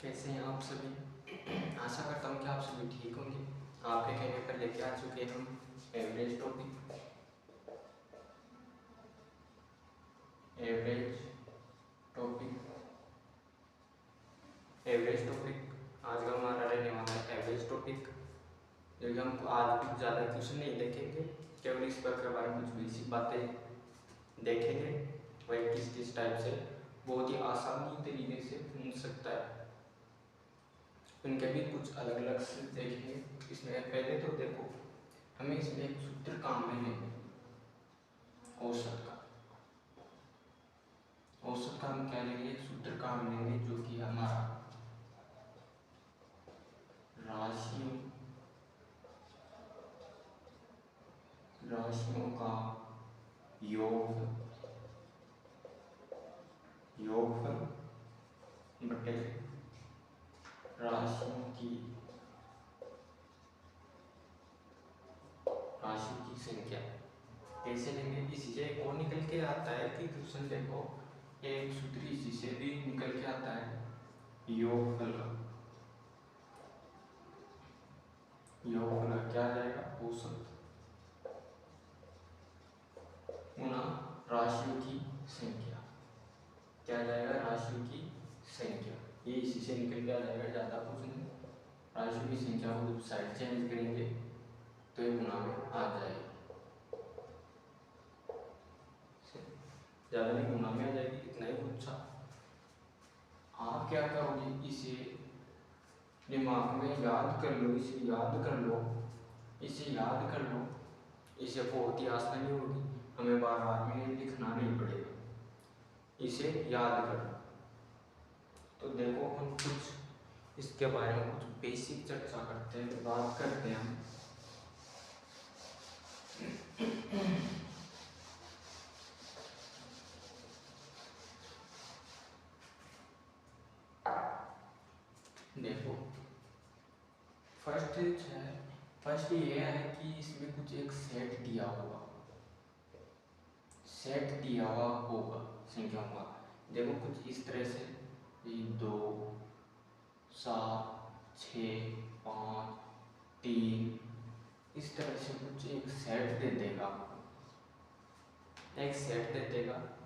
कैसे हैं आप सभी। आशा करता हूँ कि आप सभी ठीक होंगे। आपके कहने पर लेके आ चुके हम एवरेज टॉपिक। एवरेज टॉपिक आज का हमारा रहने वाला है एवरेज टॉपिक। क्योंकि हम आज कुछ ज़्यादा क्वेश्चन नहीं देखेंगे, केवल इस पर के बारे में कुछ बेसिक बातें देखेंगे। वह किस टाइप से बहुत ही आसानी तरीके से पूछ सकता है, उनके भी कुछ अलग अलग से देखेंगे। इसमें पहले तो देखो, हमें इसमें एक सूत्र काम में लेंगे औसत का हम क्या लेंगे, एक सूत्र काम लेंगे जो कि हमारा राशियों का योगफल बटे राशि की संख्या। कैसे लेंगे, इसी से एक और निकल के आता है कि क्वेश्चन देखो, एक सूत्र इसी से भी निकल के आता है योगफल क्या आ जाएगा, औसत गुना राशियों की संख्या। क्या आ जाएगा, राशियों की संख्या। ये इसी से निकल के आ जाएगा, ज़्यादा कुछ नहीं। राशियों की संख्या को साइड चेंज करेंगे तो ये गुना में आ जाएगी, ज़्यादा नहीं गुना में आ जाएगी, इतना ही अच्छा। आप क्या करोगे, इसे दिमाग में याद कर लो, इसे याद कर लो। इसे बहुत ही आसानी होगी, हमें बार बार में लिखना नहीं पड़ेगा, इसे याद कर लो। तो देखो, हम कुछ इसके बारे में कुछ बेसिक चर्चा करते हैं, बात करते हैं हम। देखो, फर्स्ट ये है कि इसमें कुछ एक सेट दिया होगा संख्याओं का। देखो कुछ इस तरह से 2 7 6 5 3, इस तरह से कुछ एक सेट दे देगा,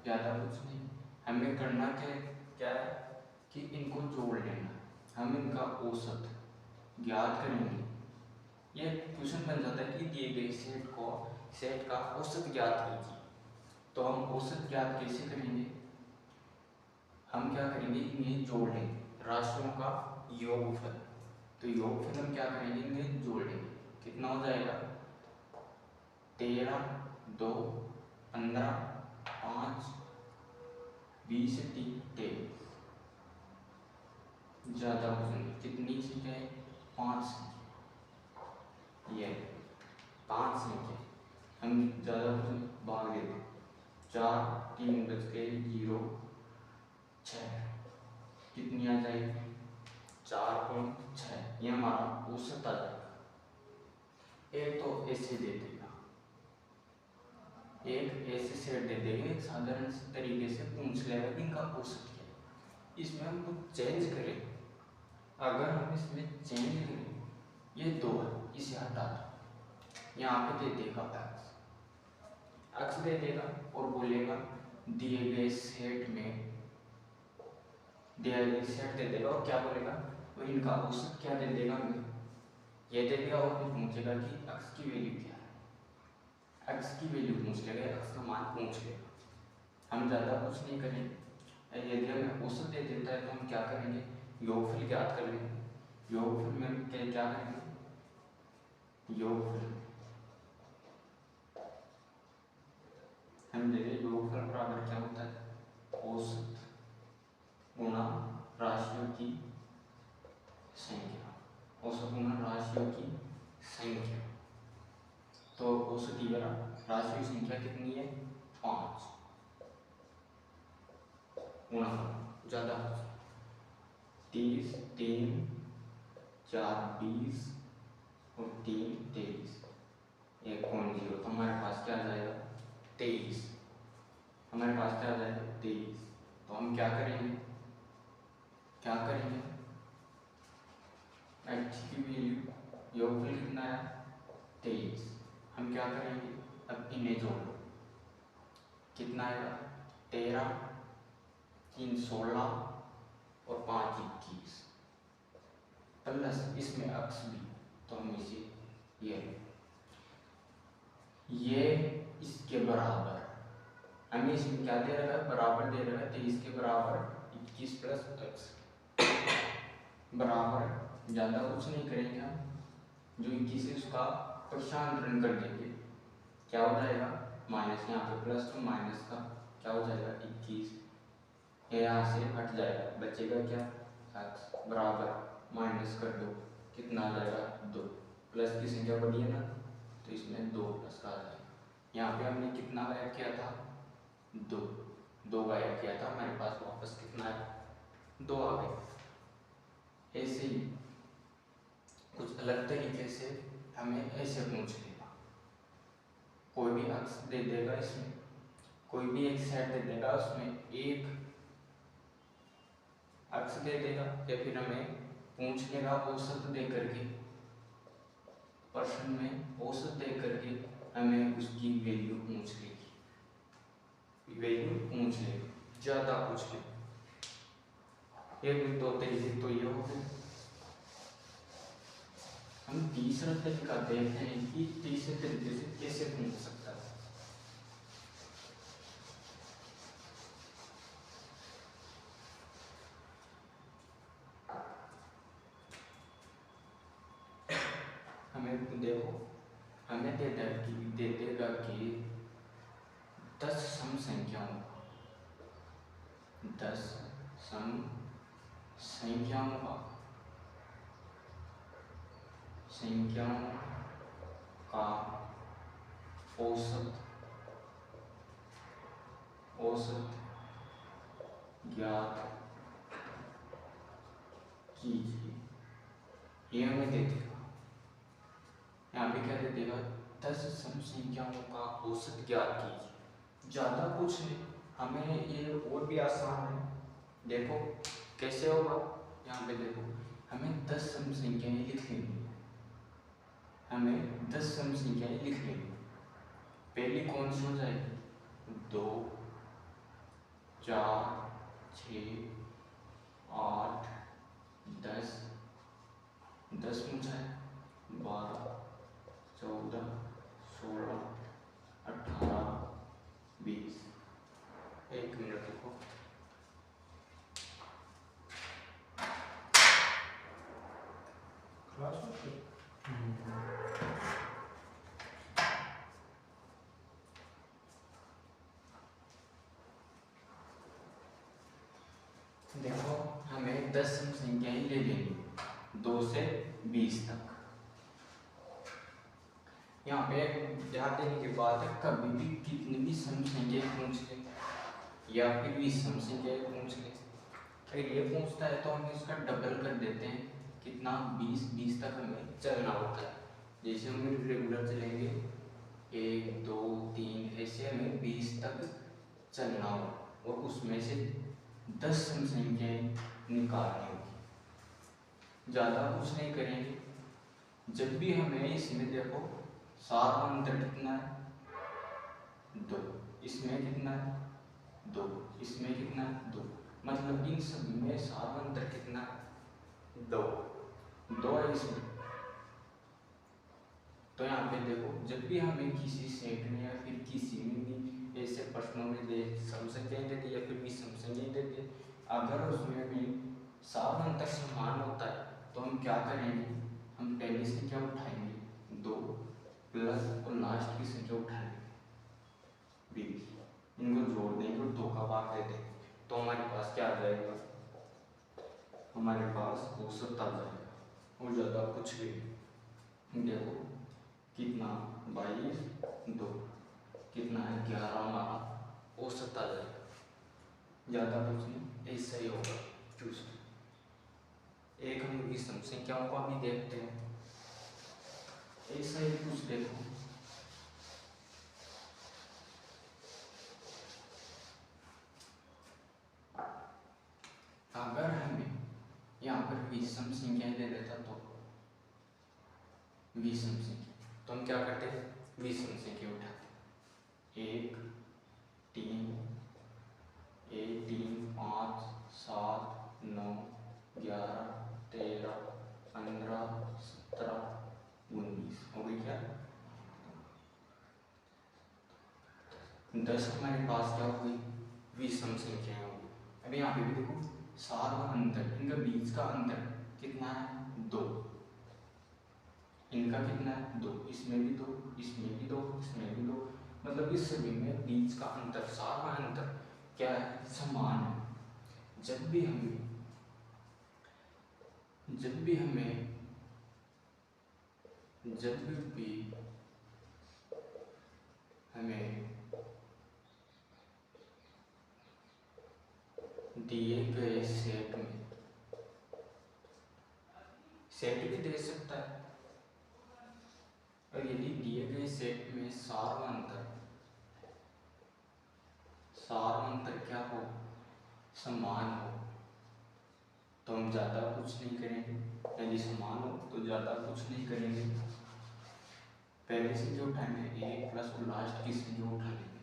ज़्यादा कुछ नहीं। हमें करना क्या है कि इनको जोड़ लेना, हम इनका औसत ज्ञात करेंगे। ये क्वेश्चन बन जाता है कि दिए गए सेट का औसत ज्ञात कीजिए। तो हम औसत ज्ञात कैसे करेंगे, हम क्या करेंगे, इन्हें जोड़ लेंगे, राशियों का योगफल। तो योगफल हम क्या करेंगे, इन्हें जोड़ लेंगे। कितना हो जाएगा, 13 2 15 5 20 3 23। ज़्यादा वजन कितनी संख्या है, 5 संख्या। ये 5 संख्या हम ज़्यादा वजन भाग देते, 4 3 बच गए 0 6, कितनी आ जाएगी, 4.6। ये हमारा औसत आ जाएगा। एक तो ऐसे दे देगा, एक ऐसे सेट दे देगा, एक साधारण तरीके से पूछ लेगा कि इनका औसत क्या है। इसमें हम कुछ चेंज करें, अगर हम इसमें चेंज करें, ये 2 है, इसे हटा दो, यहाँ पे दे देगा एक्स दे देगा और बोलेगा दिए गए सेट दे देगा, और क्या बोलेगा, तो इनका औसत क्या दे देगा, ये दे देगा, और पूछेगा कि एक्स की वैल्यू क्या है, एक्स की वैल्यू पूछ लेगा, एक्स का मान पूछ लेगा। हम ज़्यादा कुछ नहीं करेंगे। यदि हमें औसत दे देता है तो हम क्या करेंगे, योगफल ज्ञात कर लेंगे। योगफल में क्या करेंगे, योगफल हम दे रहे, योगफल बराबर क्या होता है, औसत गुणा राशियों की संख्या, औसत गुणा राशियों की संख्या। तो औसत राशियों की संख्या कितनी है, 5 गुणा, ज़्यादा 30 3 4 20 और 3 23, 1.0। तो हमारे पास क्या आ जाएगा, 23। हमारे पास क्या आ जाएगा, 23। तो हम क्या करेंगे, x की वैल्यू योगफल कितना है 23। हम क्या करेंगे, अब इन्हें जोड़ लो, कितना आएगा 13, 3 16 और 5 21 प्लस इसमें अक्स भी, तो हम इसे ये इसके बराबर, हमें इसमें क्या दे रखा है, बराबर दे रखा है 23 के बराबर 21 प्लस एक्स बराबर, ज़्यादा कुछ नहीं करेंगे हम, जो 21 है उसका प्रशांतरण कर देंगे, क्या हो जाएगा माइनस, यहाँ पे प्लस तो माइनस का क्या हो जाएगा 21, यहाँ से हट जाएगा, बचेगा क्या एक्स बराबर माइनस कर दो, कितना आ जाएगा 2, प्लस की संख्या बढ़ी है ना तो इसमें 2 प्लस का आ जाएगा। यहाँ पे हमने कितना गायब किया था 2 गायब किया था, हमारे पास वापस कितना है 2 आ गए। ऐसे ही कुछ अलग तरीके से हमें ऐसे पूछ लेगा, कोई भी अक्स दे देगा, इसमें कोई भी एक सेट दे देगा, उसमें एक अक्स दे देगा, या फिर हमें पूछ लेगा औसत दे करके, प्रश्न में औसत दे करके हमें उसकी वैल्यू पूछ लेगी, ज़्यादा पूछ ले। एक दो तरीके तो ये हो गए। हम तीसरा तरीका देखते हैं कि तीसरे तरीके से कैसे पूछ सकता है। हमें देखो, हमें दे देगा कि 10 सम संख्याओं का 10 सम संख्याओं का औसत ज्ञात कीजिए, ये हमें दे देगा। यहाँ पे क्या दे देगा 10 सम संख्याओं का औसत ज्ञात कीजिए, ज़्यादा कुछ नहीं, हमें ये और भी आसान है। देखो कैसे होगा, यहाँ पे देखो हमें 10 सम संख्याएं लिख लेनी है, हमें 10 सम संख्याएं लिख लेनी। पहली कौन सी हो जाएगी 2 4 6 8 10 10 पूछा है 12 14 16 18 20। एक मिनट रुको, देखो हमें 10 सम संख्याएं ले लेनी 2 से 20 तक। यहाँ पे ध्यान देने की बात है, कभी भी कितनी भी सम संख्याएं पूछ ले या फिर 20 सम संख्याएं पूछ ले, अगर ये पूछता है तो हम इसका डबल कर देते हैं, कितना 20 तक हमें चलना होता है। जैसे हम रेगुलर चलेंगे 1 2 3 ऐसे हमें 20 तक चलना हो, और उसमें से 10 सम संख्याएं निकालनी होगी, ज़्यादा कुछ नहीं करेंगे। जब भी हमें इसमें देखो सारा अंतर कितना है 2, इसमें कितना है 2, इसमें कितना है 2, मतलब इन सब में सारा अंतर कितना है 2 है इसमें। तो यहाँ पे देखो जब भी हमें किसी सेट में या फिर किसी में भी ऐसे प्रश्नों में दे सम संख्याएं देते या फिर भी सम संख्याएं देते, अगर उसमें भी सारा अंतर समान होता है तो हम क्या करेंगे, हम पहली संख्या उठाएंगे 2 प्लस और लास्ट की संख्या उठाएंगे 20, इनको जोड़ देंगे और 2 का भाग दे देंगे, तो हमारे पास क्या आ जाएगा, हमारे पास औसत आ जाएगा, और ज़्यादा कुछ भी नहीं। देखो कितना 22 2 कितना है 11, हमारा औसत आ जाएगा, ज़्यादा कुछ नहीं, ऐसा ही होगा। चूज एक हम इस सम संख्याओं को भी देखते हैं, ऐसा ही कुछ देखो, अगर हमें यहाँ पर भी सम संख्याएं दे देता तो विषम संख्या, तो हम क्या करते हैं, विषम संख्या उठाते, 1 3 1 3 5 7 9 11 13 15 17 19 हो गई क्या, 10 हमारे पास क्या हो गई, विषम संख्या हो गई। अब यहाँ पे भी देखो सार और अंतर, इनका बीच का अंतर कितना है, 2, इनका कितना है 2, इसमें भी 2, इसमें भी 2, इसमें भी 2, मतलब इस सभी में बीच का अंतर, सार और अंतर क्या है, समान है। जब भी हमें जब भी हमें दिए गए सेट भी दे सकता है, और यदि दिए गए सेट में सार अंतर क्या हो, समान हो, तो हम ज़्यादा कुछ नहीं करेंगे, यदि समान हो तो ज़्यादा कुछ नहीं करेंगे, पहले से जो उठाएंगे 1 प्लस लास्ट की संख्या उठा लेंगे,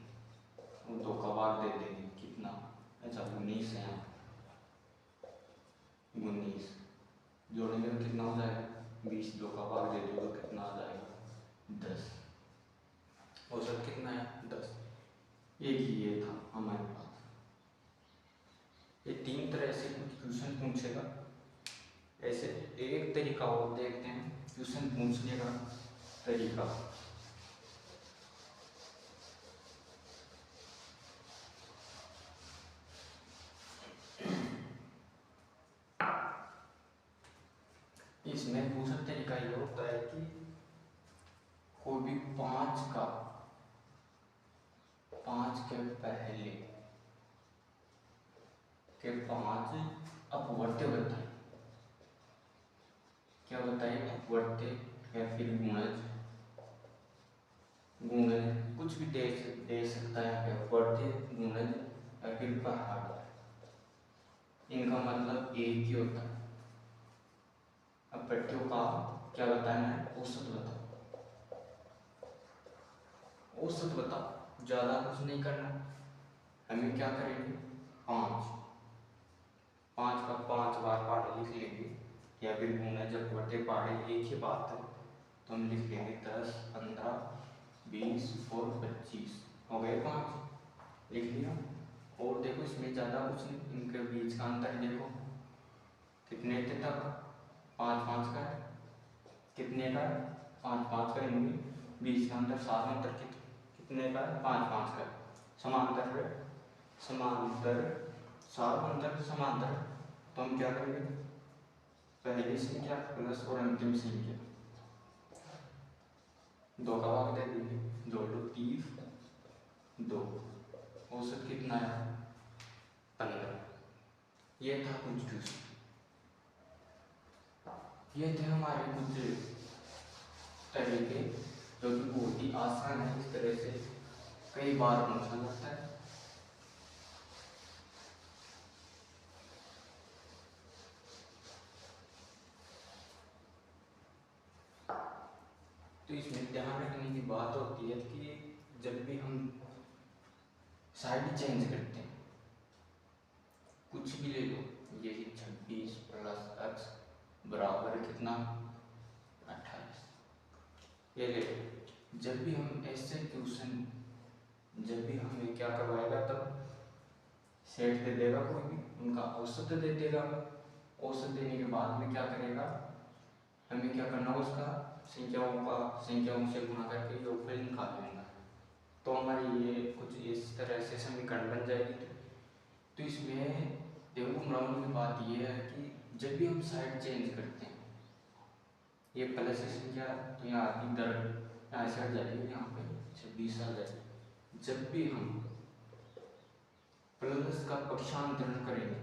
वो 2 का भाग दे देंगे, कितना, अच्छा 19 है, 19 जोड़ेंगे तो कितना हो जाएगा, 20, 2 का भाग दे दो तो कितना आ जाएगा, 10, औसत कितना है 10। एक ही ये था हमारे पास। ये 3 तरह से कुछ क्वेश्चन पूछेगा, ऐसे एक तरीका और देखते हैं क्वेश्चन पूछने का तरीका। इसमें दूसरा तरीका ये होता है कि कोई भी 5 के पहले के 5 अपवर्त्य बताए, क्या बताए, अपवर्त्य या फिर गुणज कुछ भी दे सकता है, अपवर्त्य, गुणज या फिर पहाड़, इनका मतलब एक ही होता है। अब प्रत्यों का क्या बताना है, औसत बताओ, औसत बताओ, ज्यादा कुछ नहीं करना। हमें क्या करेंगे, 5 का 5 बार पहाड़े लिख लेंगे, या फिर गुणज जब बढ़ते पहाड़े एक ही बात है, तो हम लिख लेंगे 10 15 20 और 25 हो गए, 5 लिख लिया। और देखो इसमें ज़्यादा कुछ नहीं, इनके बीच का अंतर देखो कितने तक, 5 5 का है, कितने का है, 5 5 का, इनमें बीच का अंतर, सात अंतर कितने का है, 5 5 का, समांतर है, समांतर, सात अंतर समांतर, तो हम क्या करेंगे, पहली संख्या प्लस और अंतिम संख्या 2 का भाग दे देंगे, 2 2 30 2, औसत कितना है 15। ये था कुछ ट्यूशन, ये थे हमारे कुछ तरीके जो कि बहुत ही आसान है, इस तरह से कई बार पूछा जाता है। तो इसमें ध्यान रखने की बात होती है कि जब भी हम साइड चेंज करते हैं, कुछ भी ले लो, ये 26 प्लस x बराबर कितना 28, ये ले लो। जब भी हम ऐसे क्वेश्चन, जब भी हमें क्या करवाएगा, तब सेट दे देगा, कोई भी उनका औसत दे देगा, औसत देने के बाद में क्या करेगा, हमें क्या करना, उसका संख्याओं से गुणा करके योगफल निकाल लेंगे, तो हमारी ये कुछ इस तरह से समीकरण बन जाएगी। तो इसमें देखो घुमाने की बात ये है कि जब भी हम साइड चेंज करते हैं, ये प्लस संख्या तो यहाँ आती, इधर यहाँ से हट जाएगी, यहाँ पे 26 आ जाएगी। जब भी हम प्लस का पक्षांतरण करेंगे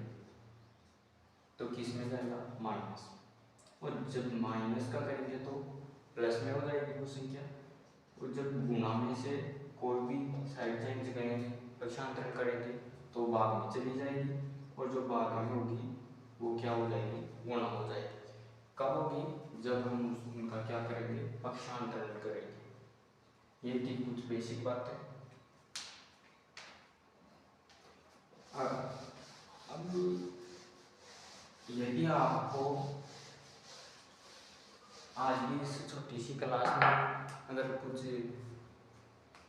तो किस में जाएगा, माइनस, और जब माइनस का करेंगे तो प्लस में हो जाएगी वो संख्या, और जब गुणा में से कोई भी साइड चेंज करेंगे, पक्षांतरण करेंगे, तो भाग में चली जाएगी, और जो भाग में होगी वो क्या हो जाएगी, गुणा हो जाएगी। कब होगी? जब हम उनका क्या करेंगे? पक्षांतरण करेंगे। ये थी कुछ बेसिक बातें। अब यदि आपको आज की इस छोटी सी क्लास में अगर कुछ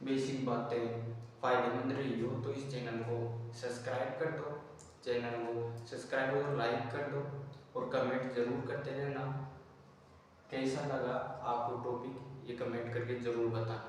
बेसिक बातें फायदेमंद रही हो तो इस चैनल को सब्सक्राइब कर दो, चैनल को सब्सक्राइब और लाइक कर दो, और कमेंट जरूर करते रहना। कैसा लगा आपको टॉपिक, ये कमेंट करके जरूर बताना।